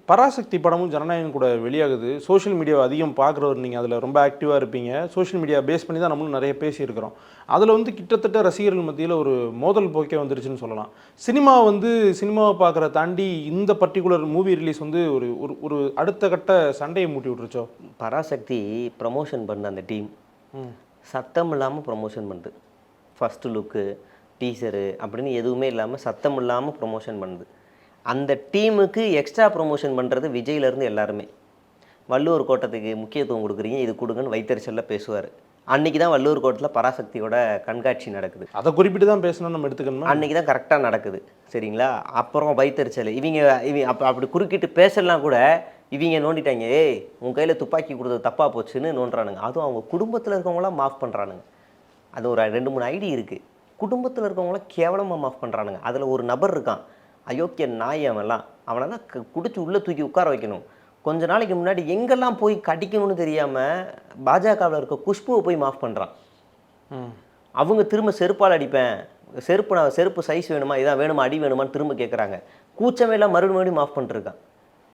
பராசக்தி படமும் ஜனநாயகம் கூட வெளியாகுது. சோஷியல் மீடியாவை அதிகம் பார்க்குறவர் நீங்க. அதில ரொம்ப ஆக்டிவா இருப்பீங்க. சோஷியல் மீடியா பேஸ் பண்ணி தான் நம்மளும் நெறைய பேசியிருக்கிறோம். அதில வந்து கிட்டத்தட்ட ரசிகர்கள் மத்தியில ஒரு மோதல் போக்கே வந்துருச்சுன்னு சொல்லலாம். சினிமா வந்து சினிமாவ பார்க்குறத தாண்டி இந்த பர்ட்டிகுலர் மூவி ரிலீஸ் வந்து ஒரு ஒரு ஒரு அடுத்த கட்ட சண்டைய மூட்டி விட்டுருச்சோ? பராசக்தி ப்ரமோஷன் பண்ண அந்த டீம் ம். சத்தம் இல்லாமல் ப்ரமோஷன் பண்ணுது. ஃபஸ்ட்டு லுக்கு, டீசரு அப்படின்னு எதுவுமே இல்லாமல் சத்தம் இல்லாமல் ப்ரமோஷன் பண்ணுது. அந்த டீமுக்கு எக்ஸ்ட்ரா ப்ரமோஷன் பண்ணுறது விஜய்லேருந்து எல்லாருமே. வள்ளுவர் கோட்டத்துக்கு முக்கியத்துவம் கொடுக்குறீங்க, இது கொடுங்கன்னு வைத்தறிச்சலில் பேசுவார். அன்றைக்கி தான் வள்ளுவர் கோட்டத்தில் பராசக்தியோட கண்காட்சி நடக்குது. அத குறிப்பிட்டு தான் பேசணும்னு நம்ம எடுத்துக்கணுமா? அன்றைக்கி தான் கரெக்டாக நடக்குது. சரிங்களா? அப்புறம் வைத்தறிச்சல் இவங்க அப்படி குறுக்கிட்டு பேசலாம் கூட இவங்க நோண்டிட்டாங்க. ஏய் உன் கையில் துப்பாக்கி கொடுத்தது தப்பாக போச்சுன்னு நோண்டுறானுங்க. அதுவும் அவங்க குடும்பத்தில் இருக்கவங்களாம் மாஃப் பண்ணுறானுங்க. அது ஒரு 2, 3 ஐடி இருக்குது. குடும்பத்தில் இருக்கவங்களாம் கேவலமாக மாஃப் பண்ணுறானுங்க. அதில் ஒரு நபர் இருக்கான், அயோக்கிய நாய் அவன்லாம். அவனெல்லாம் குடிச்சு உள்ளே தூக்கி உட்கார வைக்கணும். கொஞ்ச நாளைக்கு முன்னாடி எங்கெல்லாம் போய் கடிக்கணும்னு தெரியாமல் பாஜகவில் இருக்க குஷ்புவை போய் மாஃப் பண்ணுறான். அவங்க திரும்ப செருப்பால் அடிப்பேன், செருப்பு சைஸ் வேணுமா, இதான் வேணுமா, அடி வேணுமான்னு திரும்ப கேட்குறாங்க. கூச்சமே எல்லாம் மறுபடியும் மாஃப் பண்ணிருக்கான்.